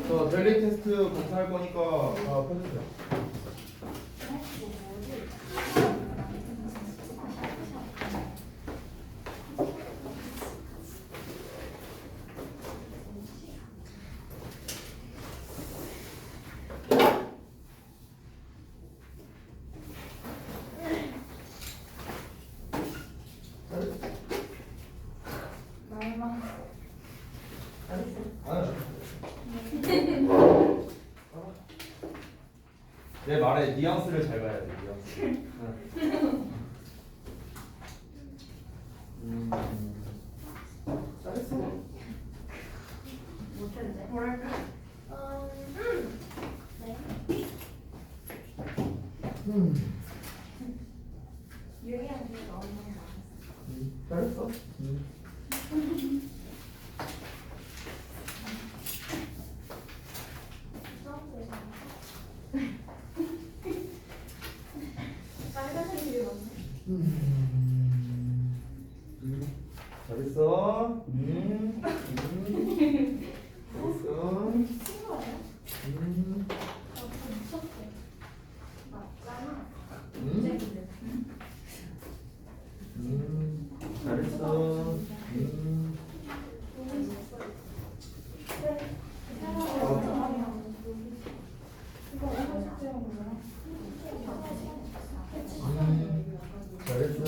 저 델리 테스트 검사할 거니까 다 펴주세요. 내 말에 뉘앙스를 잘 봐야 돼. 뉘앙스. 잘했어. 못했는데. 뭐랄까? 네. 유리한 게 너무 많았어. 잘했어. 빨간색이 많네. 잘했어. 잘했어. 미친 거예요? 미쳤대. 맞잖아. 문제인데. 잘했어. 잘했어.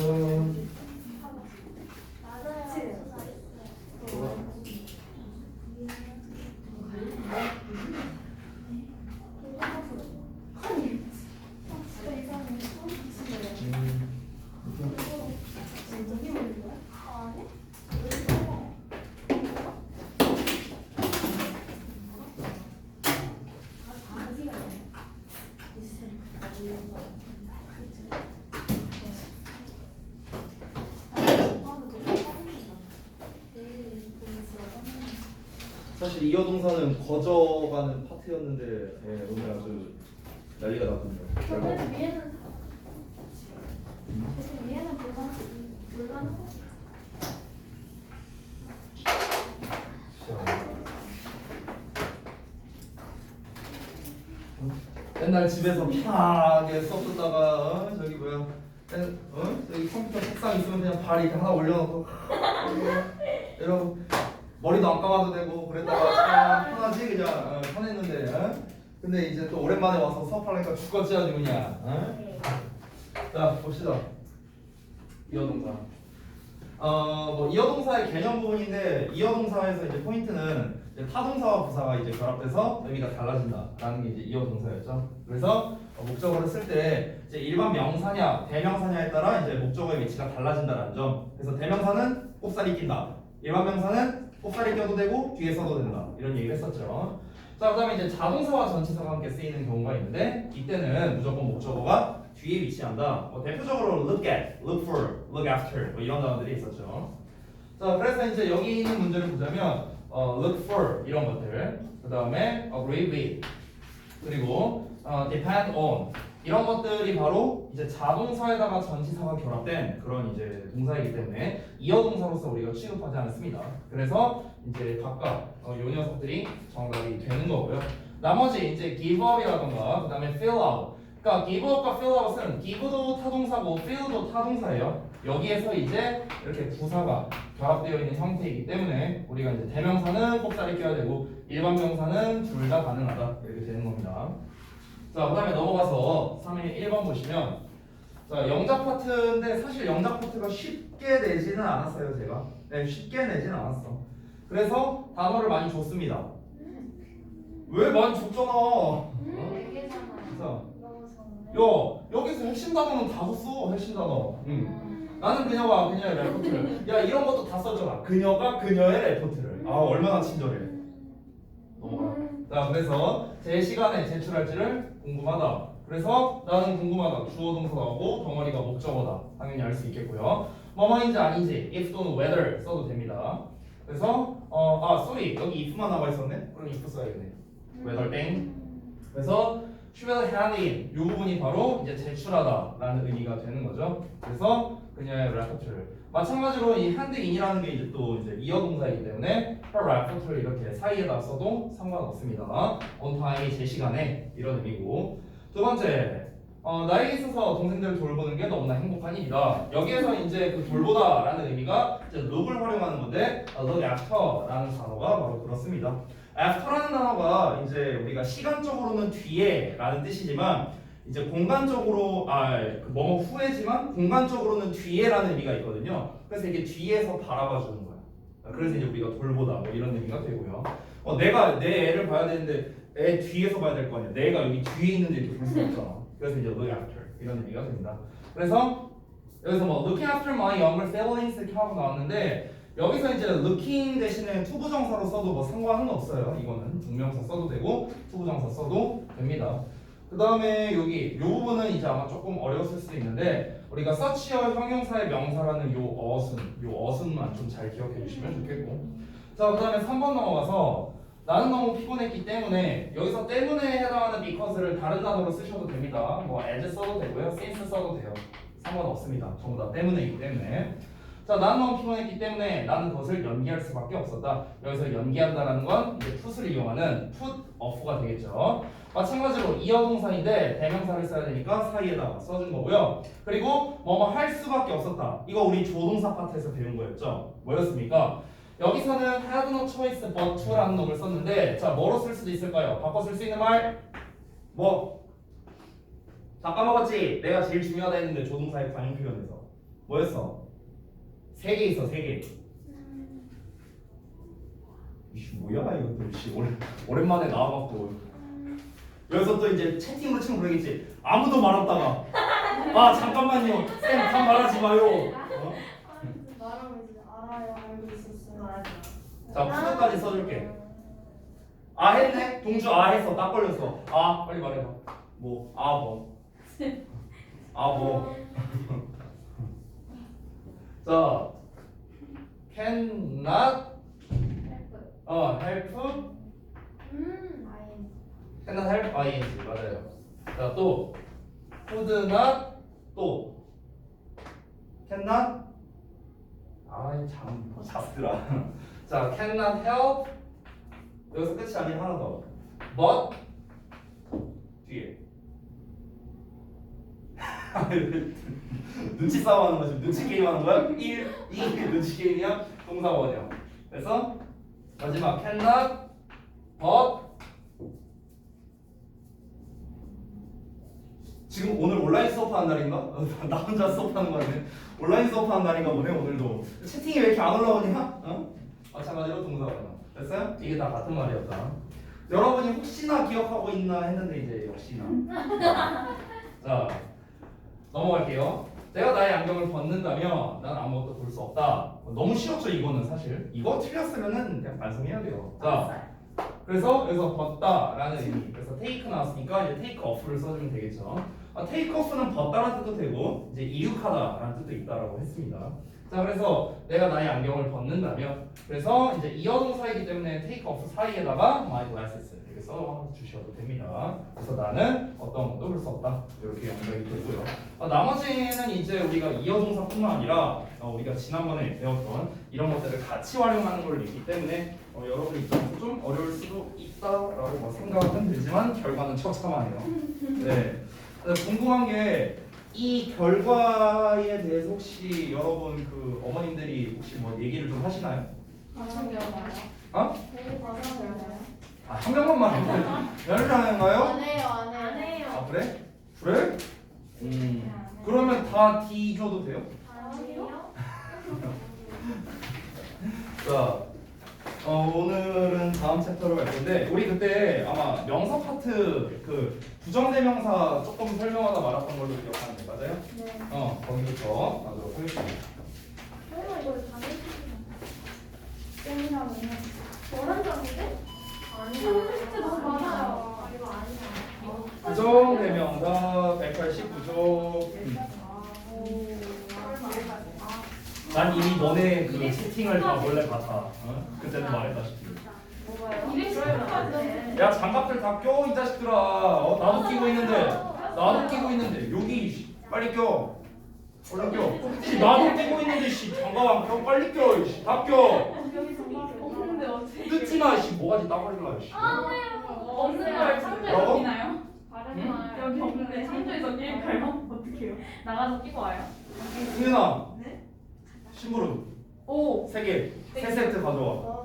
사실 이어 동사는 거저가는 파트였는데 오늘 아주 난리가 났군요. 저는 위에는 대신 위에는 불가능. 맨날 집에서 편하게 수업 듣다가 저기 뭐야 저기 컴퓨터 책상 있으면 그냥 발 이렇게 하나 올려놓고 이러고 머리도 안 감아도 되고 그랬다가 편하지 그냥 편했는데 근데 이제 또 오랜만에 와서 수업하려니까 죽겠지 아주 그냥 자 봅시다. 이어동사 뭐 이어동사의 개념 부분인데 이어동사에서 이제 포인트는 이제 타동사와 부사가 이제 결합돼서 의미가 달라진다라는 게 이제 이어동사였죠. 그래서 목적어를 쓸 때 이제 일반 명사냐 대명사냐에 따라 이제 목적어의 위치가 달라진다는 점. 그래서 대명사는 꼽살이 낀다. 일반 명사는 꼽살이 껴도 되고 뒤에 써도 된다. 이런 얘기를 했었죠. 자, 그다음에 이제 자동사와 전치사가 함께 쓰이는 경우가 있는데 이때는 무조건 목적어가 뒤에 위치한다. 뭐 대표적으로 look at, look for, look after 뭐 이런 단어들이 있었죠. 자, 그래서 이제 여기 있는 문제를 보자면 look for 이런 것들, 그 다음에 agree with, 그리고 depend on 이런 것들이 바로 이제 자동사에다가 전치사가 결합된 그런 이제 동사이기 때문에 이어 동사로서 우리가 취급하지 않습니다. 그래서 이제 각각 요 녀석들이 정답이 되는 거고요. 나머지 이제 give up이라던가 그다음에 fill out. 그러니까 give up과 fill out은 give도 타동사고 fill도 타동사예요. 여기에서 이제 이렇게 부사가 결합되어 있는 형태이기 때문에 우리가 이제 대명사는 꼽살이 껴야 되고 일반 명사는 둘 다 가능하다 이렇게 되는 겁니다. 자, 그 다음에 넘어가서 3의 1번 보시면 자, 영작 파트인데 사실 영작 파트가 쉽게 내지는 않았어요. 제가 쉽게 내지는 않았어. 그래서 단어를 많이 줬습니다. 왜 많이 줬잖아. 그래서 여기서 핵심 단어는 다 줬어. 핵심 단어. 나는 그녀가 그녀의 레포트를 야 이런 것도 다 써줘라. 그녀가 그녀의 레포트를 얼마나 친절해. 넘어가. 자, 그래서 제 시간에 제출할지를 궁금하다. 그래서 나는 궁금하다. 주어 동사 나오고 덩어리가 목적어다. 당연히 알 수 있겠고요. 뭐뭐인지 아닌지 if 또는 whether 써도 됩니다. 그래서 sorry 여기 if만 나와 있었네. 그럼 if 써야겠네. whether 땡. 그래서 she will hand in 이 부분이 바로 이제 제출하다라는 의미가 되는 거죠. 그래서 그녀의 레포트를 마찬가지로 이 handin이라는 게 이제 또 이제 이어동사이기 때문에 her effort를 이렇게 사이에다 써도 상관없습니다. on time이 제 시간에 이런 의미고. 두 번째, 나에게 있어서 동생들을 돌보는 게 너무나 행복한 일이다. 여기에서 이제 그 돌보다라는 의미가 이제 look을 활용하는 건데 look after라는 단어가 바로 그렇습니다. after라는 단어가 이제 우리가 시간적으로는 뒤에라는 뜻이지만 이제 공간적으로 뭐뭐 후에지만 공간적으로는 뒤에라는 의미가 있거든요. 그래서 이게 뒤에서 바라봐 주는 거야. 그래서 이제 우리가 돌보다 뭐 이런 의미가 되고요. 내가 내 애를 봐야 되는데 애 뒤에서 봐야 될 거 아니야. 내가 여기 뒤에 있는데 이렇게 볼 수가 없잖아. 그래서 이제 look after 이런 의미가 됩니다. 그래서 여기서 뭐 looking after my younger siblings 이렇게 하고 나왔는데 여기서 이제 looking 대신에 투부정사로 써도 뭐 상관은 없어요. 이거는 중명사 써도 되고 투부정사 써도 됩니다. 그 다음에 여기 요 부분은 이제 아마 조금 어려웠을 수도 있는데 우리가 such여 형용사의 명사라는 요 어순만 좀 잘 기억해 주시면 좋겠고. 자, 그 다음에 3번 넘어가서 나는 너무 피곤했기 때문에 여기서 때문에 해당하는 because를 다른 단어로 쓰셔도 됩니다. 뭐 as 써도 되고요, since 써도 돼요. 상관없습니다. 전부 다 때문에이기 때문에. 자, 나는 너무 피곤했기 때문에 나는 그것을 연기할 수밖에 없었다. 여기서 연기한다라는 건 이제 put을 이용하는 put off가 되겠죠. 마찬가지로 이어동사인데 대명사를 써야 되니까 사이에다 써준 거고요. 그리고 뭐뭐 할 수밖에 없었다. 이거 우리 조동사 파트에서 배운 거였죠. 뭐였습니까? 여기서는 had no choice but to라는 놈을 썼는데 자, 뭐로 쓸 수도 있을까요? 바꿔 쓸 수 있는 말? 뭐? 잠깐 먹었지? 내가 제일 중요하다 했는데 조동사의 관용 표현에서 뭐였어? 3개 있어, 3개. 이씨 뭐야 이것도 씨 오랜만에 나와갖고 여기서 또 이제 채팅으로 치면 그러겠지. 아무도 말 없다가 잠깐만요 쌤 다 말하지 마요. 말하면 이제 알아요. 알고 있었어요. 자 푸드까지 써줄게. 했네? 동주 했어. 딱 걸렸어. 빨리 말해봐. 뭐? 자 cannot help cannot help ing 맞아요. 자 또 could not 또 cannot 참 잡더라. 자 cannot help 여기서 끝이 아닌 하나 더 but 뒤에 눈치 싸움 하는 거지. 눈치 게임 하는 거야? 1, 2 눈치 게임이야? 동사원이야. 그래서 마지막 cannot but 지금 오늘 온라인 수업하는 날인가? 나 혼자 수업하는 거 같네. 온라인 수업하는 날인가 보네 오늘도. 채팅이 왜 이렇게 안 올라오냐? 마찬가지로 동사원이야. 됐어요? 이게 다 같은 말이었다. 여러분이 혹시나 기억하고 있나 했는데 이제 역시나. 자 넘어갈게요. 내가 나의 안경을 벗는다면 난 아무것도 볼 수 없다. 너무 쉬웠죠 이거는 사실. 이거 틀렸으면은 그냥 반성해야 돼요. 자 그래서 여기서 벗다라는 의미. 그래서 take 나왔으니까 이제 take off를 써주면 되겠죠. take off는 벗다라는 뜻도 되고 이제 이륙하다라는 뜻도 있다라고 했습니다. 자 그래서 내가 나의 안경을 벗는다면 그래서 이제 이어동사이기 때문에 take off 사이에다가 my glasses 이렇게 써주셔도 됩니다. 그래서 나는 어떤 것도 볼 수 없다 이렇게 연결이 되고요. 나머지는 이제 우리가 이어동사뿐만 아니라 우리가 지난번에 배웠던 이런 것들을 같이 활용하는 걸 있기 때문에 여러분 입장에서 좀 어려울 수도 있다라고 생각은 들지만 결과는 처참하네요. 네. 궁금한 게 이 결과에 대해서 혹시 여러분 그 어머님들이 혹시 뭐 얘기를 좀 하시나요? 되게 과정이에요. 한 명만 말해도 연애를 하는가요? 안 해요. 그래? 그래? 그러면 다 D 줘도 돼요? 아니요. 자, 오늘은 다음 챕터로 갈 건데 우리 그때 아마 명사 파트 그 부정대명사 조금 설명하다 말았던 걸로 기억하는데 맞아요? 네. 거기부터 가도록 하겠습니다. 설마 이걸 다 쌤이라고 저런 점인데? 아니야. 진짜 너무 많아요. 이거 아니야. 부정대명사 189조. 난 이미 너네 그 채팅을 다 몰래 봤다. 그때도 말했다시피. 야 장갑들 다 껴 이 자식들아. 나도 끼고 있는데 여기 빨리 껴. 얼른 껴. 씨, 나도 끼고 있는데 씨 장갑 안 껴. 빨리 껴. 씨, 다 껴. 여기 정말 없는데 어떻게? 뜯지 마. 씨, 뭐가지 따발라. 씨. 없는 걸 창조해서 뭐라고? 끼나요? 여기 없는데 창조해서 끼까요? 어떻게요? 나가서 끼고 와요? 승현아. 네? 심부름 오. 3개. 3세트 가져와.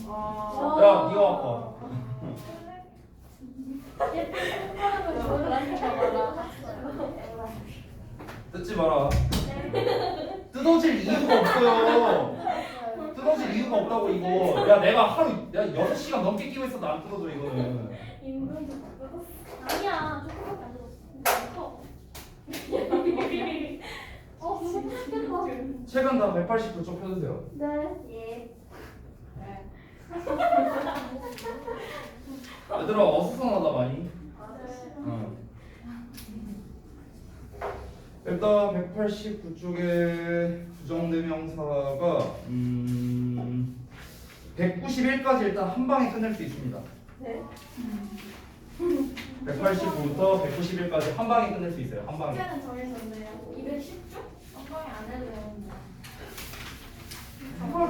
아. 야, 네가 갖고 와. 뜯지 마라. 뜯어질 이유가 없어요. 뜯어질 이유가 없다고 이거. 야, 내가 6시간 넘게 끼고 있어도 안 뜯어져 이거는. 아니야, 조금밖에 안 들었어. 책은 다 180도 펴주세요. 네. 얘들아 어수선하다 많이. 일단 189쪽에 부정대명사가 191까지 일단 한 방에 끝낼 수 있습니다. 네. 189부터 191까지 한 방에 끝낼 수 있어요. 한 방에. 숫자는 정해졌네요. 210쪽? 엉덩이 안 해도 되는데. 한 번에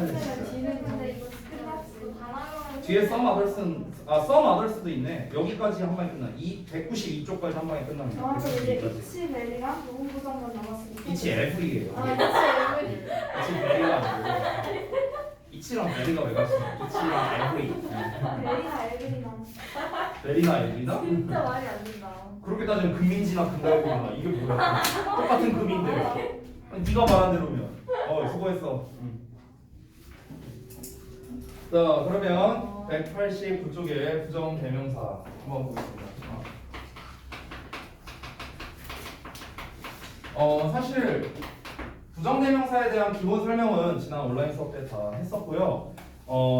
끝내면 지는 근데 이거 끝났어. 바라로 뒤에 some others도 있네. 여기까지 한 방에 끝나. 192쪽까지 한 방에 끝납니다. 아, 저 이제 192까지. 이치 벨이랑 노무 부정만 남았으니까. 이치 F이에요. 아, 그치. 이치 베리가 아니고. 이치랑 베리가 왜 같이? 이치랑 F. 벨이나 엘빈이나. 베리나 F이나? 진짜 말이 안 된다. 그렇게 따지면 금민지나 금달고나 이게 뭐야? 똑같은 금인데. 네가 말한 대로면. 수고했어. 자, 그러면 189쪽에 부정 대명사 한번 보겠습니다. 사실 부정 대명사에 대한 기본 설명은 지난 온라인 수업 때 다 했었고요.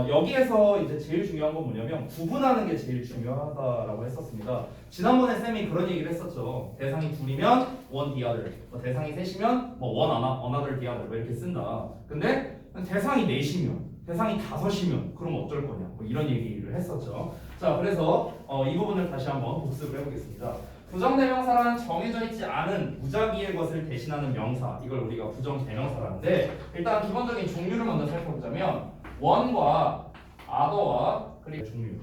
여기에서 이제 제일 중요한 건 뭐냐면 구분하는 게 제일 중요하다라고 했었습니다. 지난번에 쌤이 그런 얘기를 했었죠. 대상이 둘이면 one the other, 대상이 셋이면 뭐 one another the other 이렇게 쓴다. 근데 대상이 넷이면, 대상이 다섯이면 그럼 어쩔 거냐? 뭐 이런 얘기를 했었죠. 자, 그래서 이 부분을 다시 한번 복습을 해보겠습니다. 부정대명사란 정해져 있지 않은 무작위의 것을 대신하는 명사, 이걸 우리가 부정대명사라는데 일단 기본적인 종류를 먼저 살펴보자면 one과 other와 그리고 종류.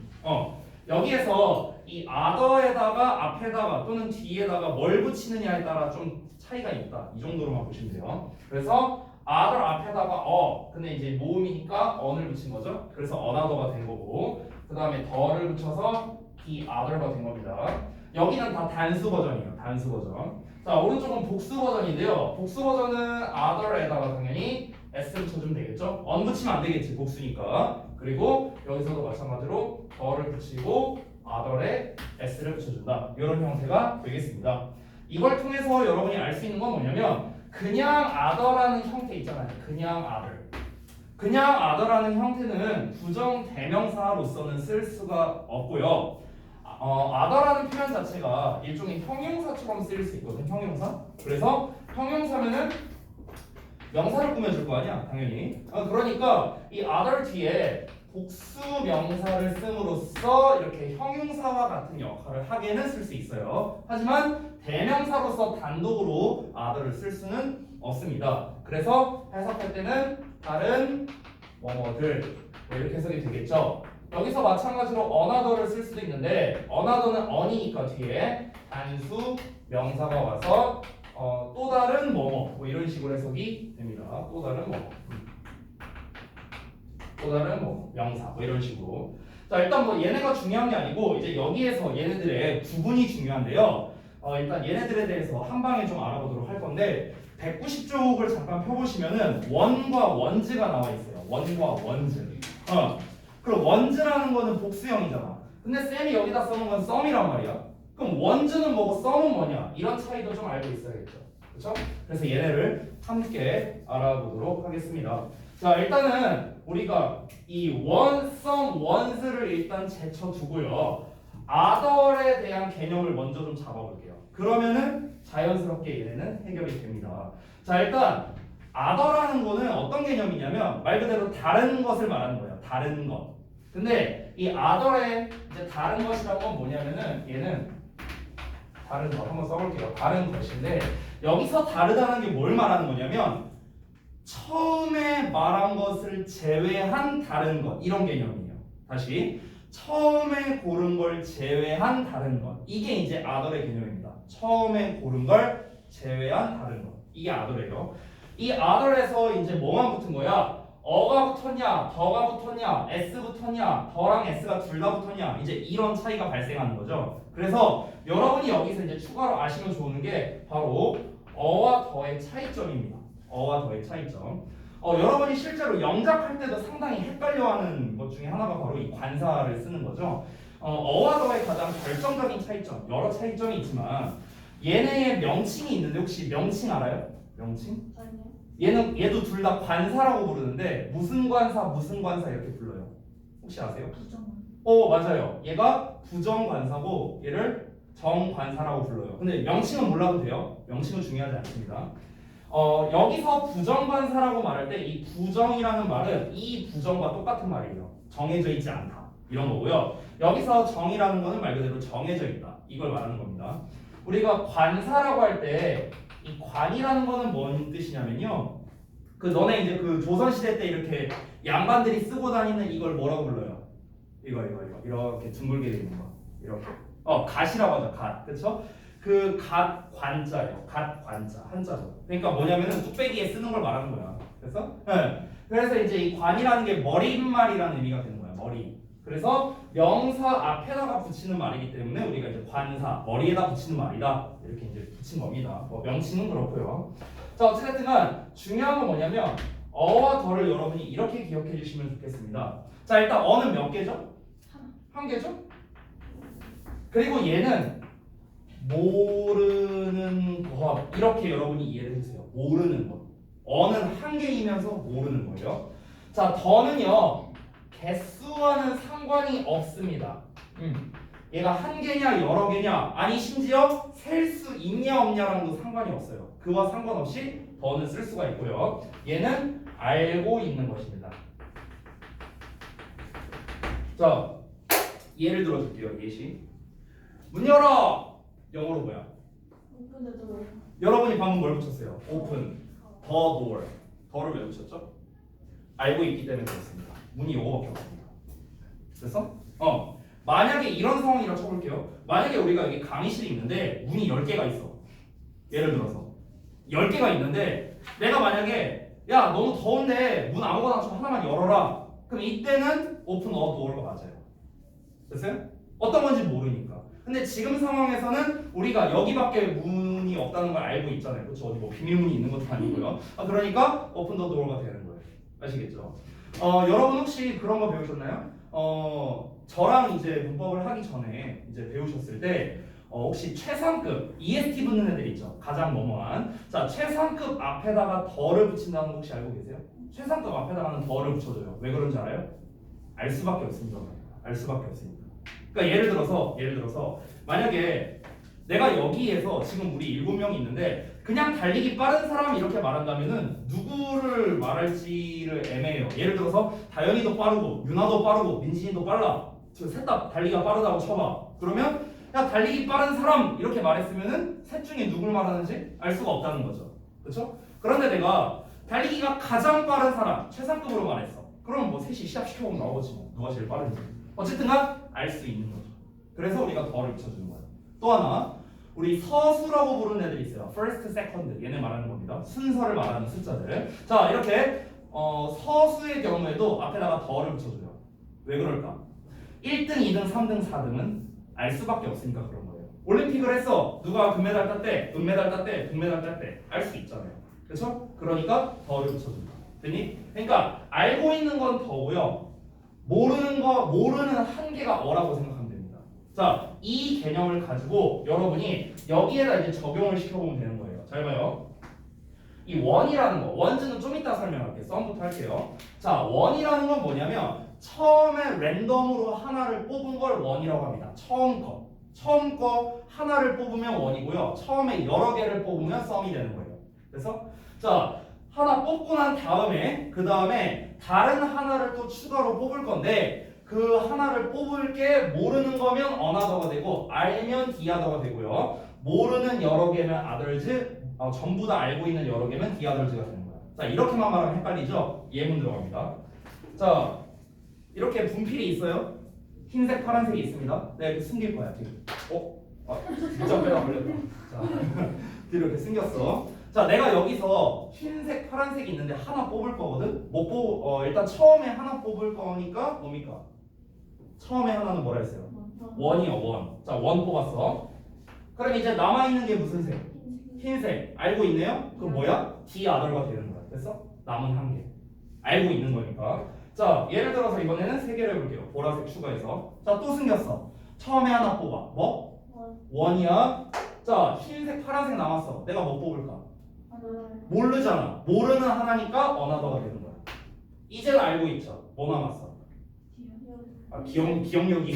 여기에서 이 other에다가 앞에다가 또는 뒤에다가 뭘 붙이느냐에 따라 좀 차이가 있다. 이 정도로만 보시면 돼요. 그래서 other 앞에다가 근데 이제 모음이니까 on을 붙인 거죠. 그래서 another가 된 거고 그 다음에 the를 붙여서 the other가 된 겁니다. 여기는 다 단수 버전이에요. 단수 버전. 자, 오른쪽은 복수 버전인데요. 복수 버전은 other에다가 당연히 s를 붙여주면 되겠죠. on 붙이면 안 되겠지. 복수니까. 그리고 여기서도 마찬가지로 the를 붙이고 other에 s를 붙여준다. 이런 형태가 되겠습니다. 이걸 통해서 여러분이 알 수 있는 건 뭐냐면 그냥 other라는 형태 있잖아요. 그냥 other. 그냥 other라는 형태는 부정 대명사로서는 쓸 수가 없고요. other라는 표현 자체가 일종의 형용사처럼 쓰일 수 있거든. 형용사. 그래서 형용사면은 명사를 꾸며줄 거 아니야, 당연히. 그러니까 이 other 뒤에 복수 명사를 씀으로써 이렇게 형용사와 같은 역할을 하게는 쓸 수 있어요. 하지만 대명사로서 단독으로 other를 쓸 수는 없습니다. 그래서 해석할 때는 다른 뭐뭐들 이렇게 해석이 되겠죠. 여기서 마찬가지로 another를 쓸 수도 있는데 another는 on이니까 뒤에 단수 명사가 와서 또 다른 뭐뭐 뭐 이런 식으로 해석이 됩니다. 또 다른 뭐뭐 또 다른 뭐 명사 뭐 이런 식으로. 자, 일단 뭐 얘네가 중요한 게 아니고 이제 여기에서 얘네들의 구분이 중요한데요. 일단 얘네들에 대해서 한 방에 좀 알아보도록 할 건데 190쪽을 잠깐 펴보시면은 원과 원즈가 나와 있어요. 원과 원즈. 그럼 원즈라는 거는 복수형이잖아. 근데 쌤이 여기다 써놓은 건 썸이란 말이야. 그럼 원즈는 뭐고 썸은 뭐냐? 이런 차이도 좀 알고 있어야겠죠. 그렇죠? 그래서 얘네를 함께 알아보도록 하겠습니다. 자, 일단은 우리가 이 원, 썸, 원즈를 일단 제쳐두고요. other에 대한 개념을 먼저 좀 잡아볼게요. 그러면은 자연스럽게 얘네는 해결이 됩니다. 자, 일단 other라는 거는 어떤 개념이냐면 말 그대로 다른 것을 말하는 거예요. 다른 것. 근데 이 other의 이제 다른 것이라는 건 뭐냐면은 얘는 다른 것 한번 써볼게요. 다른 것인데 여기서 다르다는 게 뭘 말하는 거냐면 처음에 말한 것을 제외한 다른 것 이런 개념이에요. 다시 처음에 고른 걸 제외한 다른 것 이게 이제 other의 개념입니다. 처음에 고른 걸 제외한 다른 것 이게 other예요. 이 other에서 이제 뭐만 붙은 거야? 어가 붙었냐, 더가 붙었냐, s 붙었냐, 더랑 s가 둘 다 붙었냐 이제 이런 차이가 발생하는 거죠. 그래서 여러분이 여기서 이제 추가로 아시면 좋은 게 바로 어와 더의 차이점입니다. 어와 더의 차이점. 여러분이 실제로 영작할 때도 상당히 헷갈려하는 것 중에 하나가 바로 이 관사를 쓰는 거죠. 어와 더의 가장 결정적인 차이점, 여러 차이점이 있지만 얘네의 명칭이 있는데 혹시 명칭 알아요? 명칭? 아니요. 얘도 둘 다 관사라고 부르는데 무슨 관사 이렇게 불러요. 혹시 아세요? 부정. 맞아요. 얘가 부정관사고 얘를 정관사라고 불러요. 근데 명칭은 몰라도 돼요. 명칭은 중요하지 않습니다. 여기서 부정관사라고 말할 때 이 부정이라는 말은 이 부정과 똑같은 말이에요. 정해져 있지 않다. 이런 거고요. 여기서 정이라는 거는 말 그대로 정해져 있다. 이걸 말하는 겁니다. 우리가 관사라고 할 때 이 관이라는 거는 뭔 뜻이냐면요. 그 너네 이제 그 조선시대 때 이렇게 양반들이 쓰고 다니는 이걸 뭐라고 불러요? 이거 이렇게 둥글게 되는 거 이렇게 갓이라고 하죠. 갓 그렇죠? 그 갓 관자예요. 갓 관자 한자로. 그러니까 뭐냐면은 뚝배기에 쓰는 걸 말하는 거야. 그래서 그래서 이제 이 관이라는 게 머릿말이라는 의미가 되는 거야. 머리. 그래서 명사 앞에다가 붙이는 말이기 때문에 우리가 이제 관사 머리에다 붙이는 말이다 이렇게 이제 붙인 겁니다. 명칭은 그렇고요. 자 어쨌든간 중요한 건 뭐냐면 어와 더를 여러분이 이렇게 기억해 주시면 좋겠습니다. 자 일단 어는 몇 개죠? 한 개죠? 그리고 얘는 모르는 것 이렇게 여러분이 이해를 해주세요. 모르는 것. 어는 한 개이면서 모르는 거예요. 자 더는요 개수와는 상관이 없습니다. 얘가 한 개냐 여러 개냐 아니 심지어 셀 수 있냐 없냐랑도 상관이 없어요. 그와 상관없이 더는 쓸 수가 있고요. 얘는 알고 있는 것입니다. 자 예를 들어줄게요. 예시 문 열어 영어로 뭐야? 오픈의 도어. 여러분이 방금 뭘 붙였어요? 오픈 더 door 더를 왜 붙였죠? 알고 있기 때문에 그렇습니다. 문이 요거밖에 없습니다. 됐어? 만약에 이런 상황이라고 쳐볼게요. 만약에 우리가 여기 강의실이 있는데 문이 10개가 있어. 예를 들어서 10개가 있는데 내가 만약에 야 너무 더운데 문 아무거나 좀 하나만 열어라. 그럼 이때는 오픈 더 도어가 맞아요. 됐어요? 어떤 건지 모르니까. 근데 지금 상황에서는 우리가 여기밖에 문이 없다는 걸 알고 있잖아요. 그렇죠? 어디 뭐 비밀문이 있는 것도 아니고요. 그러니까 오픈 더 도어가 되는 거예요. 아시겠죠? 여러분 혹시 그런 거 배우셨나요? 저랑 이제 문법을 하기 전에 이제 배우셨을 때 혹시 최상급 EST 붙는 애들 있죠? 가장 뭐뭐한. 자, 최상급 앞에다가 더를 붙인다는 거 혹시 알고 계세요? 최상급 앞에다가는 더를 붙여줘요. 왜 그런지 알아요? 알 수밖에 없습니다. 알 수밖에 없습니다. 그러니까 예를 들어서 만약에 내가 여기에서 지금 우리 7명이 있는데 그냥 달리기 빠른 사람 이렇게 말한다면은 누구를 말할지를 애매해요. 예를 들어서 다현이도 빠르고 유나도 빠르고 민진이도 빨라. 셋 다 달리기가 빠르다고 쳐봐. 그러면 야 달리기 빠른 사람 이렇게 말했으면은 셋 중에 누굴 말하는지 알 수가 없다는 거죠. 그렇죠? 그런데 내가 달리기가 가장 빠른 사람 최상급으로 말했어. 그럼 뭐 셋이 시합 시켜보면 나오지 뭐 누가 제일 빠른지. 어쨌든간 알 수 있는 거죠. 그래서 우리가 더를 붙여주는 거예요. 또 하나 우리 서수라고 부르는 애들이 있어요. first, second 얘네 말하는 겁니다. 순서를 말하는 숫자들. 자 이렇게 서수의 경우에도 앞에다가 더를 붙여줘요. 왜 그럴까? 1등, 2등, 3등, 4등은 알 수밖에 없으니까 그런 거예요. 올림픽을 했어. 누가 금메달 땄대, 은메달 땄대, 동메달 땄대 알 수 있잖아요. 그렇죠? 그러니까 더를 붙여준다. 됐니? 그러니까 알고 있는 건 더고요. 모르는 한계가 어라고 생각하면 됩니다. 자, 이 개념을 가지고 여러분이 여기에다 이제 적용을 시켜보면 되는 거예요. 잘 봐요. 이 원이라는 거, 원즈는 좀 이따 설명할게요. 썸부터 할게요. 자, 원이라는 건 뭐냐면 처음에 랜덤으로 하나를 뽑은 걸 원이라고 합니다. 처음 거 하나를 뽑으면 원이고요. 처음에 여러 개를 뽑으면 썸이 되는 거예요. 그래서 자, 하나 뽑고 난 다음에 그 다음에 다른 하나를 또 추가로 뽑을 건데 그 하나를 뽑을 게 모르는 거면 어나더가 되고 알면 디아더가 되고요. 모르는 여러 개면 others, 전부 다 알고 있는 여러 개면 the others가 되는 거야. 자, 이렇게만 말하면 헷갈리죠? 예문 들어갑니다. 자, 이렇게 분필이 있어요. 흰색, 파란색이 있습니다. 내가 이렇게 숨길 거야, 뒤로. 진짜 빼다 걸렸다. 자, 뒤로 이렇게 숨겼어. 자, 내가 여기서 흰색, 파란색이 있는데 하나 뽑을 거거든. 일단 처음에 하나 뽑을 거니까 뭡니까? 처음에 하나는 뭐라 했어요? 원이요, 원. 자, 원 뽑았어. 그럼 이제 남아 있는 게 무슨 색? 흰색. 알고 있네요? 그럼 뭐야? the other가 되는 거야. 됐어? 남은 한 개. 알고 있는 거니까. 자, 예를 들어서 이번에는 세 개를 해볼게요. 보라색 추가해서. 자, 또 숨겼어. 처음에 하나 뽑아. 뭐? 원이야. 자, 흰색, 파란색 남았어. 내가 뭐 뽑을까? 모르잖아. 모르는 하나니까 another가 되는 거야. 이제는 알고 있죠. 뭐 남았어? 기억력이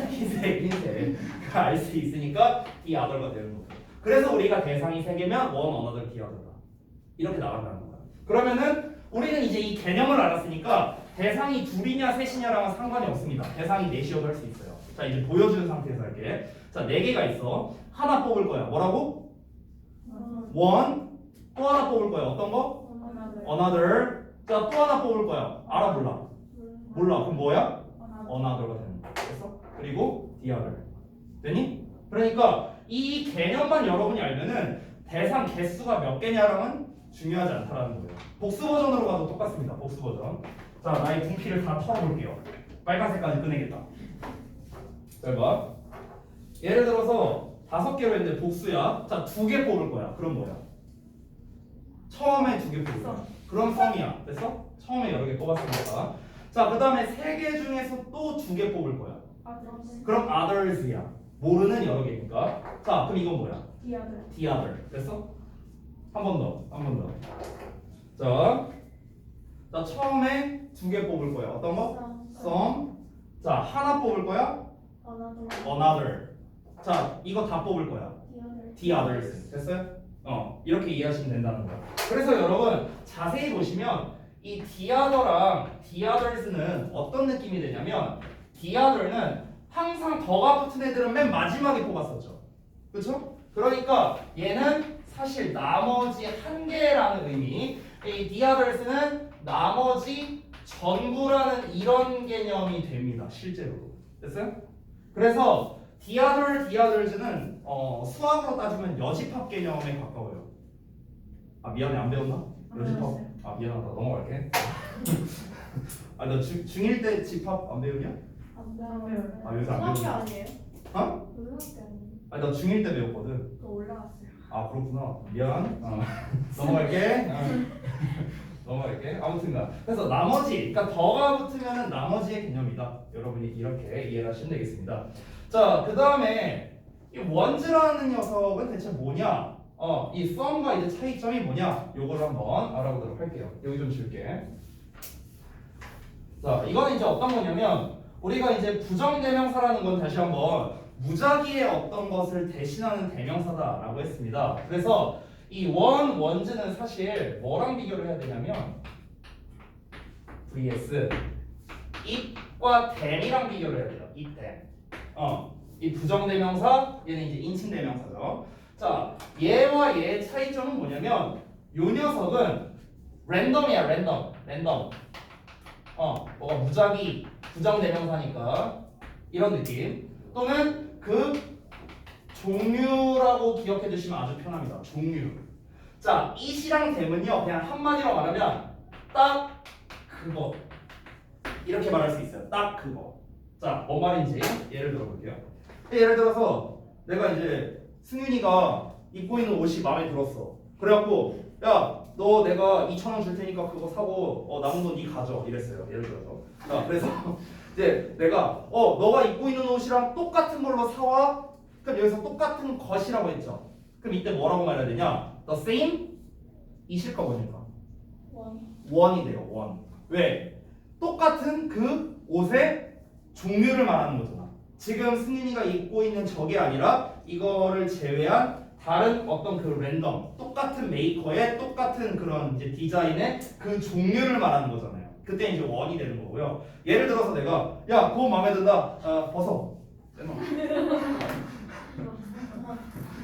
흰색. 알 수 있으니까 the other가 되는 거야. 그래서 우리가 대상이 세 개면 one, another, the other가 이렇게 나간다는 거야. 그러면은 우리는 이제 이 개념을 알았으니까 대상이 둘이냐 셋이냐랑은 상관이 없습니다. 대상이 넷이어도 할 수 있어요. 자, 이제 보여주는 상태에서 할게. 자, 네 개가 있어. 하나 뽑을 거야. 뭐라고? one. 또 하나 뽑을 거야. 어떤 거? another. 자, 또 하나 뽑을 거야. 알아 몰라? 몰라. 그럼 뭐야? another가 되는 거야. 됐어? 그리고 the other. 되니? 그러니까 이 개념만 여러분이 알면은 대상 개수가 몇 개냐랑은 중요하지 않다라는 거예요. 복수 버전으로 가도 똑같습니다. 복수 버전. 자, 나의 분필을 다 털어볼게요. 빨간색까지 꺼내겠다. 잘 봐. 예를 들어서 5개로 했는데 복수야. 자, 2개 뽑을 거야. 그럼 뭐야? 처음에 2개 뽑을 거야. 그럼 썸이야. 됐어? 처음에 여러 개 뽑았으니까. 자, 그 다음에 3개 중에서 또 2개 뽑을 거야. 그럼 others야. 모르는 여러 개니까. 자, 그럼 이건 뭐야? the other. 됐어? 한 번 더. 자, 처음에 2개 뽑을 거야. 어떤 거? some. 자, 하나 뽑을 거야. another. 자, 이거 다 뽑을 거야. the others. 됐어요? 이렇게 이해하시면 된다는 거야. 그래서 여러분 자세히 보시면 이 the other랑 the others는 어떤 느낌이 되냐면 the other는 항상 더가 붙은 애들은 맨 마지막에 뽑았었죠. 그렇죠? 그러니까 얘는 사실 나머지 한 개라는 의미. 이 the others는 나머지 전부라는 이런 개념이 됩니다. 실제로도. 됐어요? 그래서 the others는 수학으로 따지면 여집합 개념에 가까워요. 아, 미안해, 안 배웠나? 여집합. 아, 미안하다, 넘어갈게. 아, 너 중1 때 집합 안 배우냐? 아, 요새 안 배우냐? 아니에요? 어? 고등학교 아니에요? 아, 나 중1 때 배웠거든. 또 올라갔어요. 아, 그렇구나. 미안. 넘어갈게. 넘어갈게. 아무튼가. 그래서 나머지, 그러니까 더가 붙으면 나머지의 개념이다. 여러분이 이렇게 이해를 하시면 되겠습니다. 자, 그 다음에 이 원즈라는 녀석은 대체 뭐냐? 이 썸과 이제 차이점이 뭐냐? 요걸 한번 알아보도록 할게요. 여기 좀 줄게. 자, 이거는 이제 어떤 거냐면 우리가 이제 부정대명사라는 건 다시 한번 무작위의 어떤 것을 대신하는 대명사다라고 했습니다. 그래서 이 원즈는 사실 뭐랑 비교를 해야 되냐면 vs it과 then이랑 비교를 해야 돼요. it, then. 이 부정대명사, 얘는 이제 인칭대명사죠. 자, 얘와 얘의 차이점은 뭐냐면 요 녀석은 랜덤이야, 랜덤. 뭐가 무작위, 부정대명사니까 이런 느낌. 또는 그 종류라고 기억해 두시면 아주 편합니다. 종류. 자, it이랑 then은요 그냥 한마디로 말하면 딱 그거 이렇게 말할 수 있어요. 딱 그거. 자, 뭔 말인지 예를 들어 볼게요. 예를 들어서 내가 이제 승윤이가 입고 있는 옷이 마음에 들었어. 그래갖고 야, 너 내가 2,000원 줄 테니까 그거 사고 남은 돈 네 가져 이랬어요. 예를 들어서. 자, 그래서 이제 내가 너가 입고 있는 옷이랑 똑같은 걸로 사와. 그럼 여기서 똑같은 것이라고 했죠. 그럼 이때 뭐라고 말해야 되냐? The same 이실까 뭐니까? 원이 돼요. 원. 왜? 똑같은 그 옷의 종류를 말하는 거잖아. 지금 승윤이가 입고 있는 저게 아니라 이거를 제외한 다른 어떤 그 랜덤 똑같은 메이커의 똑같은 그런 이제 디자인의 그 종류를 말하는 거잖아요. 그때 이제 원이 되는 거고요. 예를 들어서 내가 야, 그거 마음에 든다. 벗어.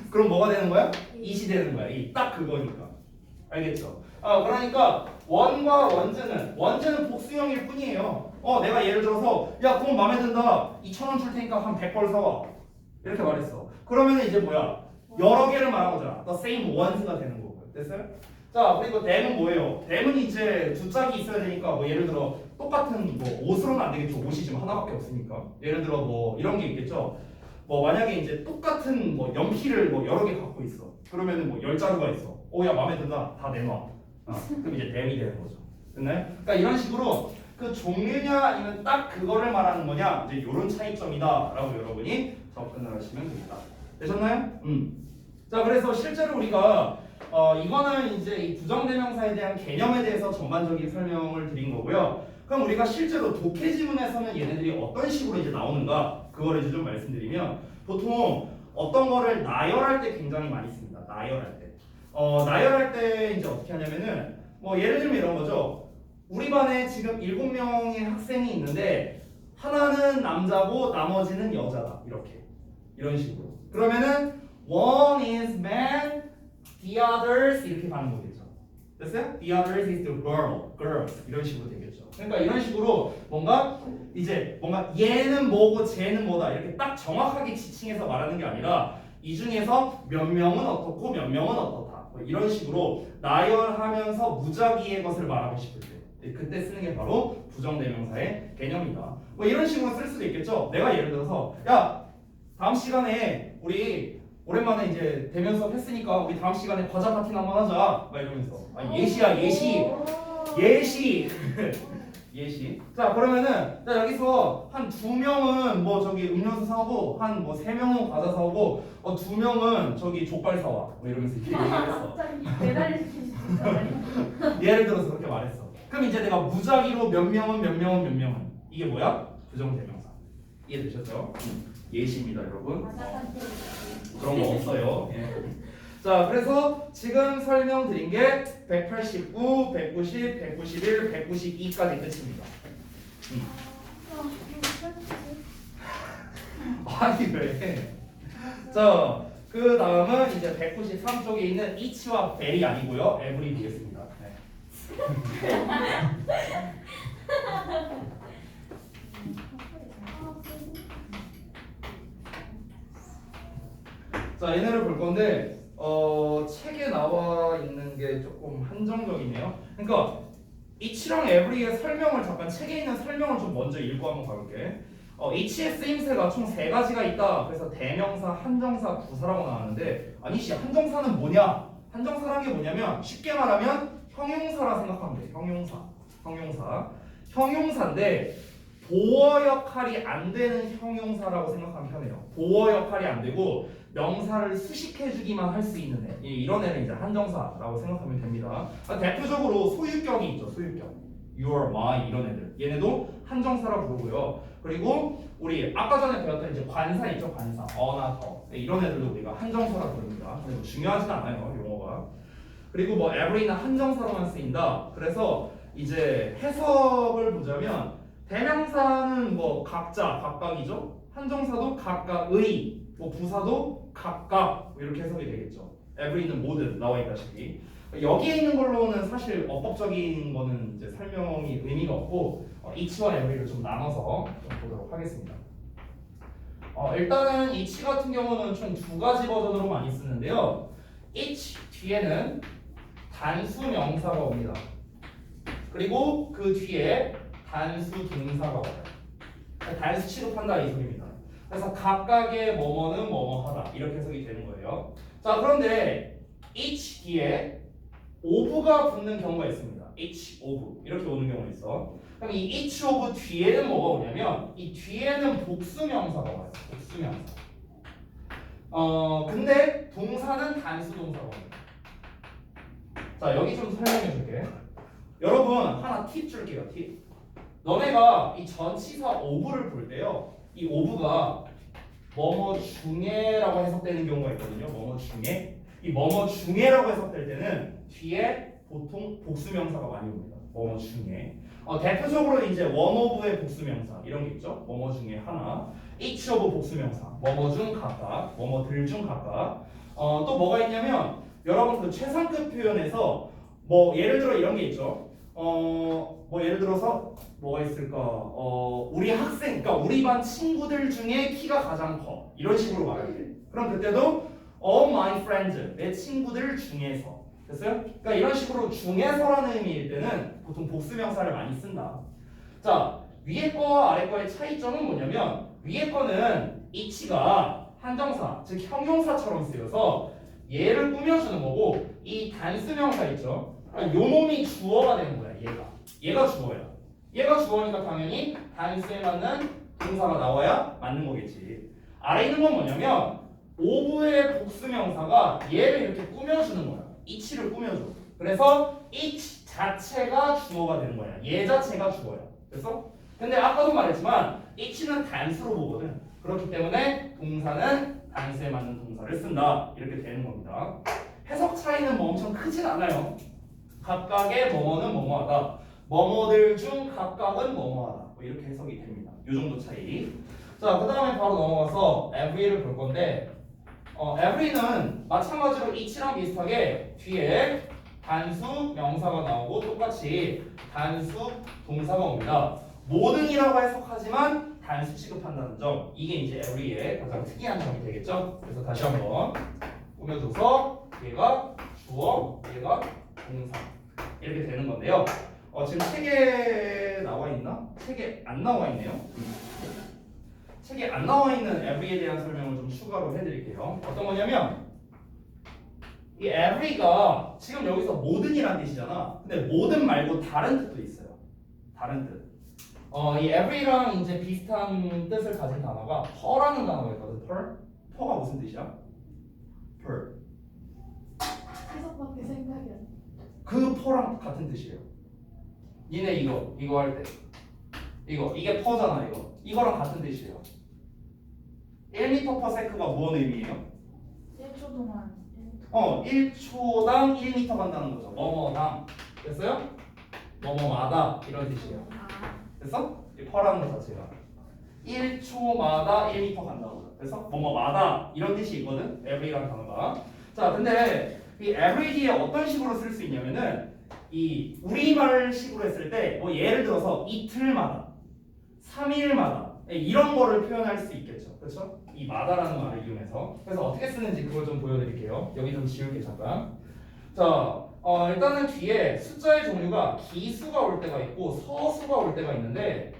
그럼 뭐가 되는 거야? it이 되는 거야. 이 딱 그거니까. 알겠죠? 그러니까 원과 원즈는 복수형일 뿐이에요. 내가 예를 들어서 야 그건 마음에 든다. 2,000원 줄 테니까 한 100벌 사와. 이렇게 말했어. 그러면 이제 뭐야? 여러 개를 말한 거잖아. The same ones가 되는 거고요. 됐어요? 자 그리고 them은 뭐예요? them은 이제 두 짝이 있어야 되니까 뭐 예를 들어 똑같은 뭐 옷으로는 안 되겠죠. 옷이 지금 하나밖에 없으니까. 예를 들어 뭐 이런 게 있겠죠. 뭐 만약에 이제 똑같은 뭐 연필을 뭐 여러 개 갖고 있어. 그러면은 뭐 10자루가 있어. 야 마음에 든다. 다 내놔. 그럼 이제 them이 되는 거죠. 됐나요? 그러니까 이런 식으로 그 종류냐 아니면 딱 그거를 말하는 거냐 이제 이런 차이점이다라고 여러분이 접근을 하시면 됩니다. 되셨나요? 자 그래서 실제로 우리가 이거는 이제 이 부정대명사에 대한 개념에 대해서 전반적인 설명을 드린 거고요. 그럼 우리가 실제로 독해 지문에서는 얘네들이 어떤 식으로 이제 나오는가 그거를 이제 좀 말씀드리면 보통 어떤 거를 나열할 때 굉장히 많이 씁니다. 나열할 때. 나열할 때 이제 어떻게 하냐면은 뭐 예를 들면 이런 거죠. 우리 반에 지금 7명의 학생이 있는데 하나는 남자고 나머지는 여자다. 이렇게. 이런 식으로. 그러면은 one is man, the others 이렇게 가는 거겠죠. 됐어요? The others is the girls 이런 식으로 되겠죠. 그러니까 이런 식으로 뭔가 얘는 뭐고 쟤는 뭐다 이렇게 딱 정확하게 지칭해서 말하는 게 아니라 이 중에서 몇 명은 어떻고 몇 명은 어떻다. 뭐 이런 식으로 나열하면서 무작위의 것을 말하고 싶을 때 그때 쓰는 게 바로 부정대명사의 개념이다. 뭐 이런 식으로 쓸 수도 있겠죠. 내가 예를 들어서 야 다음 시간에 우리 오랜만에 이제 대면 수업 했으니까 우리 다음 시간에 과자 파티나 한번 하자. 막 이러면서 예시야 예시. 자 그러면은 자 여기서 한 2명은 뭐 저기 음료수 사오고 한 뭐 3명은 과자 사오고 2명은 저기 족발 사와. 뭐 이러면서 이렇게 얘기했어. 갑자기 배달시키시 진짜. 예를 들어서 그렇게 말했어. 그럼 이제 내가 무작위로 몇 명은 이게 뭐야? 부정대명사. 이해되셨죠? 예시입니다, 여러분. 그런 거 없어요. 예. 자, 그래서 지금 설명드린 게 189, 190, 191, 192까지 끝입니다. 아니 왜? 자, 그 다음은 이제 193쪽에 있는 each와 very 아니고요, every 되겠습니다. 네. 자, 얘네를 볼 건데 책에 나와 있는 게 조금 한정적이네요. 그러니까 each랑 every의 설명을 잠깐 책에 있는 설명을 좀 먼저 읽고 한번 가볼게. each의 쓰임새가 총 3가지가 있다. 그래서 대명사, 한정사, 부사라고 나왔는데 아니씨 한정사는 뭐냐? 한정사라는 게 뭐냐면 쉽게 말하면 형용사라 생각하면 돼. 형용사인데 보어 역할이 안 되는 형용사라고 생각하면 편해요. 보어 역할이 안 되고 명사를 수식해주기만 할 수 있는 애. 이런 애는 이제 한정사라고 생각하면 됩니다. 대표적으로 소유격이 있죠. 소유격. You are my 이런 애들. 얘네도 한정사라고 부르고요. 그리고 우리 아까 전에 배웠던 이제 관사 있죠. 관사. 어나 더. 이런 애들도 우리가 한정사라고 부릅니다. 근데 뭐 중요하진 않아요. 용어가. 그리고 뭐 every는 한정사로만 쓰인다. 그래서 이제 해석을 보자면 대명사는 뭐 각자, 각각이죠. 한정사도 각각의, 뭐 부사도 각각 뭐 이렇게 해석이 되겠죠. every는 모든 나와 있다시피 여기에 있는 걸로는 사실 어법적인 거는 이제 설명이 의미가 없고 each와 every를 좀 나눠서 좀 보도록 하겠습니다. 일단은 each 같은 경우는 총 2가지 버전으로 많이 쓰는데요. each 뒤에는 단수 명사가 옵니다. 그리고 그 뒤에 단수 동사가 와요. 단수 취급한다 이 소리입니다. 그래서 각각의 뭐뭐는 뭐뭐하다 이렇게 해석이 되는 거예요. 자 그런데 each 뒤에 of가 붙는 경우가 있습니다. each of 이렇게 오는 경우가 있어. 그럼 이 each of 뒤에는 뭐가 오냐면 이 뒤에는 복수명사가 와요. 복수명사. 근데 동사는 단수 동사가 와요. 자 여기 좀 설명해 줄게. 여러분 하나 팁 줄게요. 팁. 너네가 이 전치사 of를 볼 때요. 이 of가 뭐뭐 중에라고 해석되는 경우가 있거든요. 뭐뭐 중에. 이 뭐뭐 중에라고 해석될 때는 뒤에 보통 복수명사가 많이 옵니다. 뭐뭐 중에. 대표적으로 이제 one of의 복수명사 이런 게 있죠. 뭐뭐 중에 하나. each of 복수명사. 뭐뭐 중 각각. 뭐뭐들 중 각각. 또 뭐가 있냐면 여러분 그 최상급 표현에서 뭐 예를 들어 이런 게 있죠. 뭐 예를 들어서 뭐가 있을까? 우리 학생, 그러니까 우리 반 친구들 중에 키가 가장 커. 이런 식으로 말할 때. 그럼 그때도 all my friends, 내 친구들 중에서. 됐어요? 그러니까 이런 식으로 중에서라는 의미일 때는 보통 복수명사를 많이 쓴다. 자, 위에 거와 아래 거의 차이점은 뭐냐면 위에 거는 each가 한정사, 즉 형용사처럼 쓰여서 얘를 꾸며주는 거고 이 단수명사 있죠? 그러니까 요 놈이 주어가 되는 거야. 얘가 주어야. 얘가 주어니까 당연히 단수에 맞는 동사가 나와야 맞는 거겠지. 아래 있는 건 뭐냐면 오브의 복수명사가 얘를 이렇게 꾸며주는 거야. each를 꾸며줘. 그래서 each 자체가 주어가 되는 거야. 얘 자체가 주어야. 됐어? 근데 아까도 말했지만 each는 단수로 보거든. 그렇기 때문에 동사는 단수에 맞는 동사를 쓴다. 이렇게 되는 겁니다. 해석 차이는 뭐 엄청 크진 않아요. 각각의 뭐뭐는 뭐뭐하다. 뭐뭐들 중 각각은 뭐뭐하다. 뭐 이렇게 해석이 됩니다. 이 정도 차이. 자, 그 다음에 바로 넘어가서 every를 볼 건데 every는 마찬가지로 each랑 비슷하게 뒤에 단수 명사가 나오고 똑같이 단수 동사가 옵니다. 모든이라고 해석하지만 단수 취급한다는 점, 이게 이제 every의 가장 특이한 점이 되겠죠. 그래서 다시 한번 꾸며줘서 얘가 주어, 얘가 동사 이렇게 되는 건데요. 지금 책에 나와 있나? 책에 안 나와 있네요. 책에 안 나와 있는 every에 대한 설명을 좀 추가로 해드릴게요. 어떤 거냐면 이 every가 지금 여기서 모든이란 뜻이잖아. 근데 모든 말고 다른 뜻도 있어요. 다른 뜻. 이 every랑 이제 비슷한 뜻을 가진 단어가 per라는 단어가 있거든. per가 무슨 뜻이야? per. 해석밖에 생각이 안 나. 그 per랑 같은 뜻이에요. 니네 이거 할 때 이게 per잖아. 이거랑 같은 뜻이에요. 1m/s가 무슨 의미예요? 1초 동안 1초당 1m 간다는 거죠. 뭐뭐당. 됐어요? 뭐뭐마다 이런 뜻이에요. 됐어? 이 퍼라는 것 자체가 1초마다 1m 간다고. 그래서 뭐뭐마다 이런 뜻이 있거든. every라는 단어가. 자, 근데 이 every 뒤에 어떤 식으로 쓸 수 있냐면은 이 우리말식으로 했을 때 뭐 예를 들어서 이틀마다, 3일마다 이런 거를 표현할 수 있겠죠. 그렇죠? 이 마다라는 말을 이용해서. 그래서 어떻게 쓰는지 그걸 좀 보여드릴게요. 여기 좀 지울게 잠깐. 자, 일단은 뒤에 숫자의 종류가 기수가 올 때가 있고 서수가 올 때가 있는데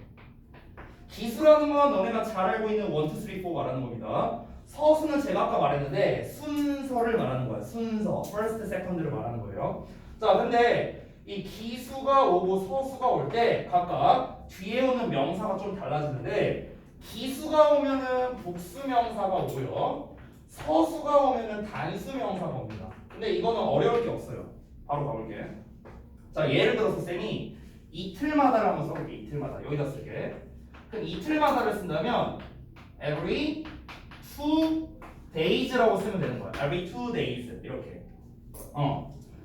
기수라는 건 너네가 잘 알고 있는 1, 2, 3, 4 말하는 겁니다. 서수는 제가 아까 말했는데 순서를 말하는 거야. 순서, first, second를 말하는 거예요. 자, 근데 이 기수가 오고 서수가 올 때 각각 뒤에 오는 명사가 좀 달라지는데 기수가 오면은 복수 명사가 오고요. 서수가 오면은 단수 명사가 옵니다. 근데 이거는 어려울 게 없어요. 바로 가볼게. 자, 예를 들어서 쌤이 이틀마다를 한번 써볼게. 이틀마다 여기다 쓸게. 그럼 이틀마다를 쓴다면 every 2 days라고 쓰면 되는 거야. every 2 days 이렇게.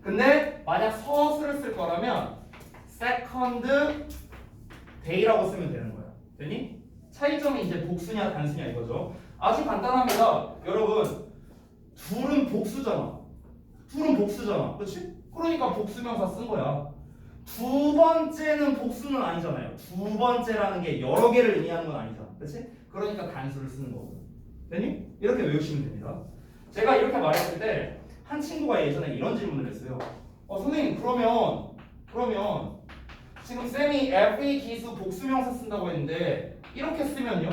근데 만약 서술을 쓸 거라면 second day라고 쓰면 되는 거야. 되니? 차이점이 이제 복수냐 단수냐 이거죠. 아주 간단합니다. 여러분, 둘은 복수잖아. 그렇지? 그러니까 복수명사 쓴 거야. 두 번째는 복수는 아니잖아요. 두 번째라는 게 여러 개를 의미하는 건 아니잖아. 그렇지? 그러니까 단수를 쓰는 거거든. 되니? 이렇게 외우시면 됩니다. 제가 이렇게 말했을 때 한 친구가 예전에 이런 질문을 했어요. 선생님, 그러면 지금 쌤이 every 기수 복수명사 쓴다고 했는데 이렇게 쓰면요?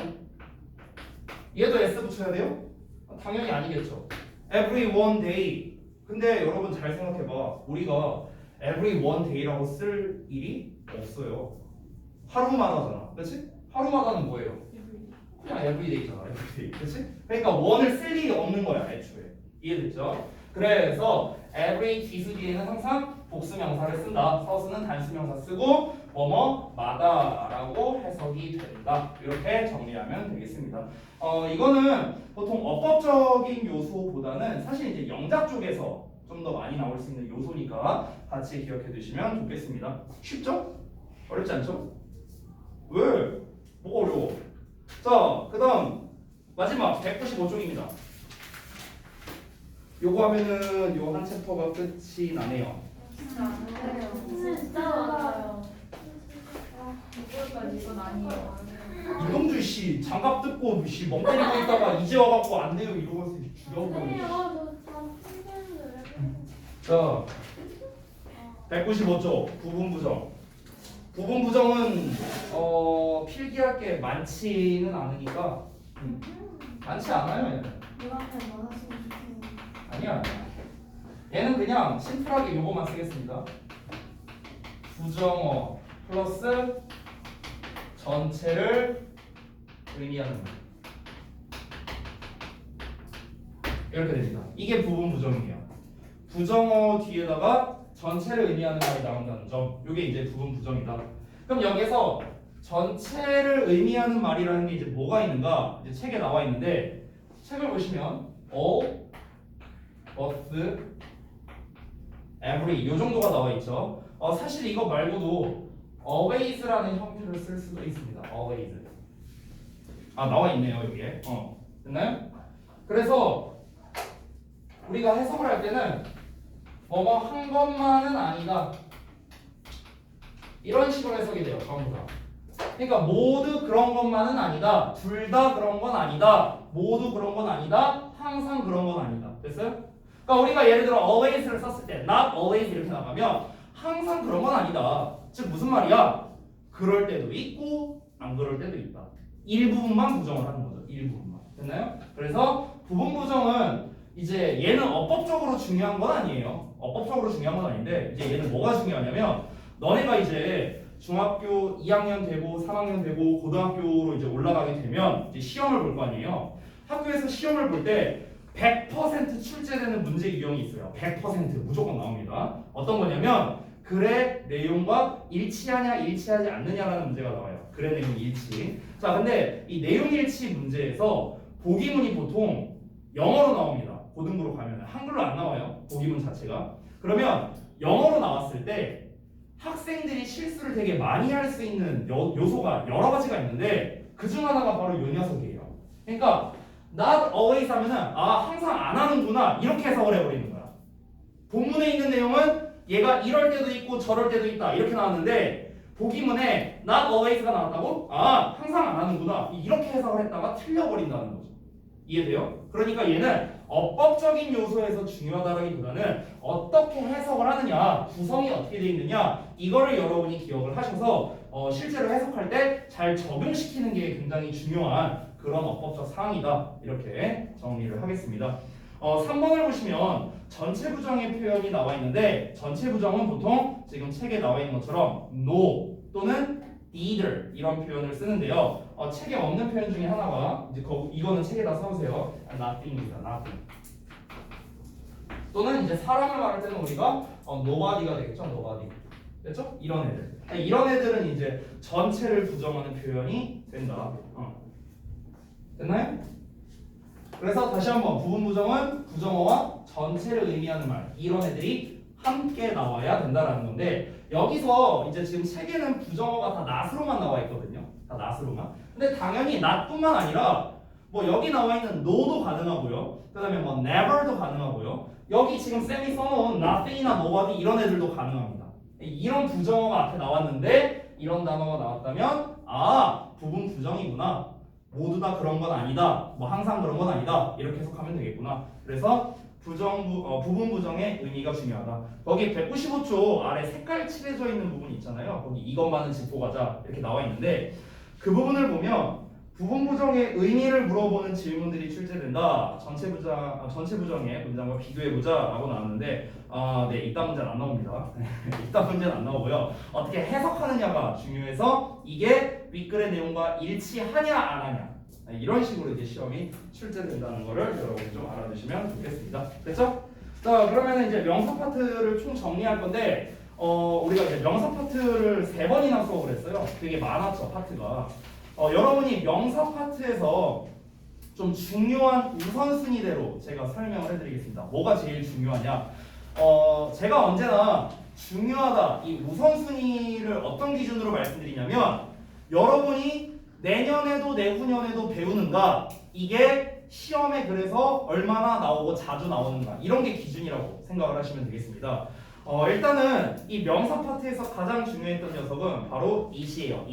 얘도 s 붙여야 돼요? 당연히 아니겠죠. every one day. 근데 여러분 잘 생각해봐. 우리가 every one day라고 쓸 일이 없어요. 하루마다잖아. 그렇지? 하루마다는 뭐예요? 그냥 everyday잖아. everyday. 그렇지? 그러니까 one을 쓸 일이 없는 거야. 애초에. 이해됐죠? 그래서 every 기수 뒤에는 항상 복수명사를 쓴다. 서수는 단수명사 쓰고 뭐뭐마다라고 해석이 된다. 이렇게 정리하면 되겠습니다. 이거는 보통 어법적인 요소보다는 사실 이제 영작 쪽에서 좀 더 많이 나올 수 있는 요소니까 같이 기억해 두시면 좋겠습니다. 쉽죠? 어렵지 않죠? 왜? 뭐가 어려워? 자, 그 다음 마지막 195쪽입니다. 요거 하면은 요 한 챕터가 끝이 나네요. 진짜 안 돼요. 진짜 많아요. 이거까지 이건 아니에요. 이동주 씨 장갑 뜯고 씨 멍 때리고 있다가 이제 와갖고 안 돼요 이러면서 죽여버리네. 자, 195쪽 부분 부정. 부분 부정은 필기할 게 많지는 않으니까 많지 않아요 얘는. 이만큼 많았으면 좋겠는데. 아니야. 얘는 그냥 심플하게 요거만 쓰겠습니다. 부정어 플러스 전체를 의미하는 말. 이렇게 됩니다. 이게 부분 부정이에요. 부정어 뒤에다가 전체를 의미하는 말이 나온다는 점. 이게 이제 부분 부정이다. 그럼 여기서 전체를 의미하는 말이라는 게 이제 뭐가 있는가? 이제 책에 나와 있는데 책을 보시면 all, both, every 요 정도가 나와 있죠. 사실 이거 말고도 always라는 형태를 쓸 수도 있습니다. always. 나와 있네요 여기에. 됐나요? 그래서 우리가 해석을 할 때는 뭐뭐 한 것만은 아니다. 이런 식으로 해석이 돼요. 전부 다. 그러니까 모두 그런 것만은 아니다. 둘 다 그런 건 아니다. 모두 그런 건 아니다. 항상 그런 건 아니다. 됐어요? 그러니까 우리가 예를 들어 always를 썼을 때 not always 이렇게 나가면 항상 그런 건 아니다. 즉 무슨 말이야? 그럴 때도 있고 안 그럴 때도 있다. 일부분만 부정을 하는 거죠. 일부분만. 됐나요? 그래서 부분 부정은 이제 얘는 어법적으로 중요한 건 아니에요. 어법적으로 중요한 건 아닌데 이제 얘는 뭐가 중요하냐면 너네가 이제 중학교 2학년 되고 3학년 되고 고등학교로 이제 올라가게 되면 이제 시험을 볼 거 아니에요. 학교에서 시험을 볼 때 100% 출제되는 문제 유형이 있어요. 100% 무조건 나옵니다. 어떤 거냐면 글의 내용과 일치하냐 일치하지 않느냐라는 문제가 나와요. 글의 내용 일치. 자, 근데 이 내용 일치 문제에서 보기문이 보통 영어로 나옵니다. 고등부로 가면 한글로 안 나와요. 보기문 자체가. 그러면 영어로 나왔을 때 학생들이 실수를 되게 많이 할 수 있는 요소가 여러 가지가 있는데 그중 하나가 바로 요 녀석이에요. 그러니까 not always 하면은 항상 안 하는구나 이렇게 해석을 해버리는 거야. 본문에 있는 내용은 얘가 이럴 때도 있고 저럴 때도 있다 이렇게 나왔는데 보기문에 not always가 나왔다고? 항상 안 하는구나 이렇게 해석을 했다가 틀려버린다는 거죠. 이해돼요? 그러니까 얘는 어법적인 요소에서 중요하다기보다는 어떻게 해석을 하느냐, 구성이 어떻게 되어 있느냐 이거를 여러분이 기억을 하셔서 실제로 해석할 때 잘 적용시키는 게 굉장히 중요한 그런 어법적 사항이다 이렇게 정리를 하겠습니다. 3번을 보시면 전체 부정의 표현이 나와 있는데 전체 부정은 보통 지금 책에 나와 있는 것처럼 no 또는 neither 이런 표현을 쓰는데요. 책에 없는 표현 중에 하나가 이제 이거는 책에다 써보세요. nothing입니다. nothing. 또는 이제 사람을 말할 때는 우리가 nobody가 되겠죠. nobody. 됐죠? 이런 애들. 이런 애들은 이제 전체를 부정하는 표현이 된다. 됐나요? 그래서 다시 한번 부분 부정은 부정어와 전체를 의미하는 말 이런 애들이 함께 나와야 된다라는 건데 여기서 이제 지금 책에는 부정어가 다 not으로만 나와 있거든요. 다 not으로만. 근데 당연히 not뿐만 아니라 뭐 여기 나와 있는 no도 가능하고요. 그다음에 뭐 never도 가능하고요. 여기 지금 쌤이 써놓은 nothing이나 nobody 이런 애들도 가능합니다. 이런 부정어가 앞에 나왔는데 이런 단어가 나왔다면 부분 부정이구나. 모두 다 그런 건 아니다. 뭐 항상 그런 건 아니다. 이렇게 해석하면 되겠구나. 그래서 부분 부정의 의미가 중요하다. 거기 195쪽 아래 색깔 칠해져 있는 부분 있잖아요. 거기 이것만은 짚고 가자 이렇게 나와 있는데 그 부분을 보면 부분 부정의 의미를 물어보는 질문들이 출제된다. 전체 부정의 문장과 비교해 보자라고 나왔는데 네, 이딴 문제는 안 나옵니다. 이딴 문제는 안 나오고요. 어떻게 해석하느냐가 중요해서 이게 윗글의 내용과 일치하냐 안 하냐 이런 식으로 이제 시험이 출제된다는 거를 여러분이 좀 알아두시면 좋겠습니다. 됐죠? 자, 그러면 이제 명사 파트를 총 정리할 건데 우리가 이제 명사 파트를 3번이나 수업을 했어요. 되게 많았죠 파트가. 여러분이 명사 파트에서 좀 중요한 우선순위대로 제가 설명을 해드리겠습니다. 뭐가 제일 중요하냐? 제가 언제나 중요하다 이 우선순위를 어떤 기준으로 말씀드리냐면 여러분이 내년에도 내후년에도 배우는가 이게 시험에 그래서 얼마나 나오고 자주 나오는가 이런 게 기준이라고 생각을 하시면 되겠습니다. 일단은 이 명사 파트에서 가장 중요했던 녀석은 바로 이시예요.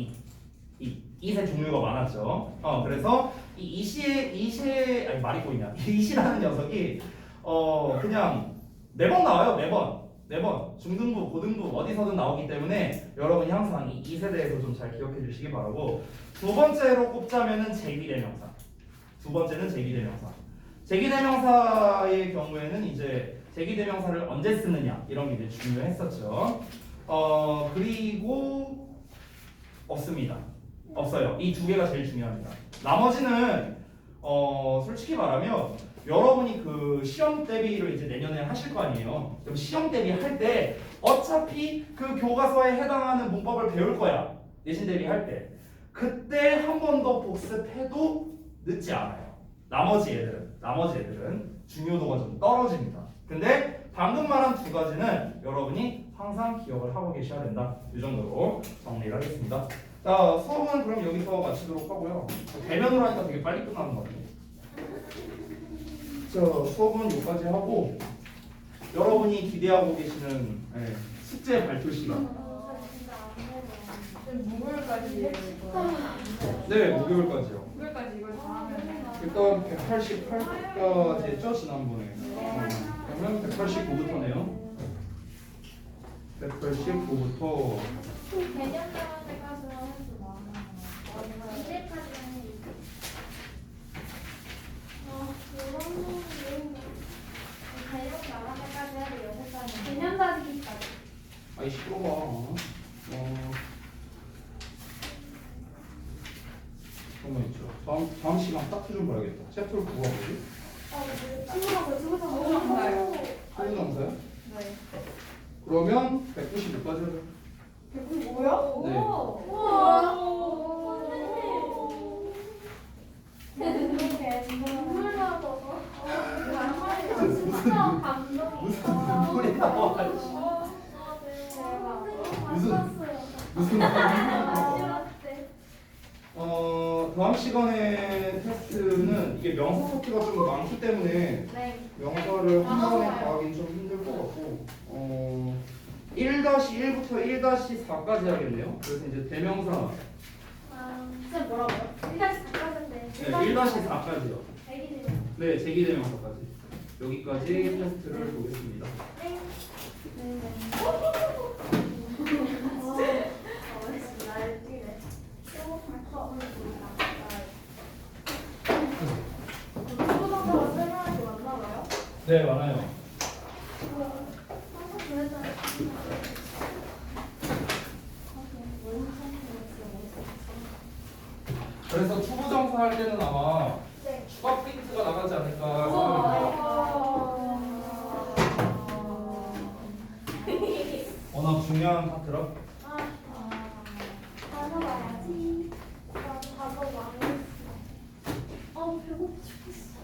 이세 종류가 많았죠. 그래서 이 이시에 아니 말이 꼬이냐 이시라는 녀석이 그냥 매번 나와요. 매번 중등부, 고등부 어디서든 나오기 때문에 여러분이 항상 이 이세 대해서 좀 잘 기억해 주시기 바라고. 두 번째로 꼽자면은 제기대명사. 두 번째는 제기대명사. 제기대명사의 경우에는 이제 제기대명사를 언제 쓰느냐 이런 게 이제 중요했었죠. 그리고 없습니다. 없어요. 이 두 개가 제일 중요합니다. 나머지는 솔직히 말하면 여러분이 그 시험 대비를 이제 내년에 하실 거 아니에요. 그럼 시험 대비 할 때 어차피 그 교과서에 해당하는 문법을 배울 거야. 내신 대비 할 때. 그때 한 번 더 복습해도 늦지 않아요. 나머지 애들은 중요도가 좀 떨어집니다. 근데 방금 말한 두 가지는 여러분이 항상 기억을 하고 계셔야 된다. 이 정도로 정리를 하겠습니다. 자, 수업은 그럼 여기서 마치도록 하고요. 대면으로 하니까 되게 빨리 끝나는 것 같아요. 자, 수업은 여기까지 하고 여러분이 기대하고 계시는 숙제 발표 시간. 목요일까지 네, 목요일까지요. 목요일까지 이걸 다 하면 일단 188까지 했죠, 지난번에. 그러면 189부터네요. 189부터 개념 나올 때까지는 할수 많아요. 이제까지는 개념 나올 때까지 해도 6시간이 개념 다지기까지. 아이 시끄러워. 잠깐만 있죠. 다음 시간 딱히 좀 봐야겠다. 챕터를 구가 뭐지? 너무 많아요. 수능정사요? 네. 그러면 195까지 하죠. 뭐요? 네. 우와. 눈물 나서. 진짜 감동이다. 무슨 눈물이 나와. 무슨 다음 시간에 테스트는 이게 명사 파트가 좀 많기 때문에 네. 명사를 한 번에 다 하긴 좀 힘들 것 같고 1-1부터 1-4까지 하겠네요. 그래서 이제 대명사 쌤 뭐라고요? 1-4까지인데. 네, 1-4까지요. 네, 제기대명사까지 여기까지 테스트를 보겠습니다. 네. 네, 많아요. 그래서 초보정사 할 때는 아마 네. 추가 프린트가 나가지 않을까 생각합니다. 워낙 중요한 파트라. 단어 봐야지. 나 단어 망했어. 배고파 죽겠어.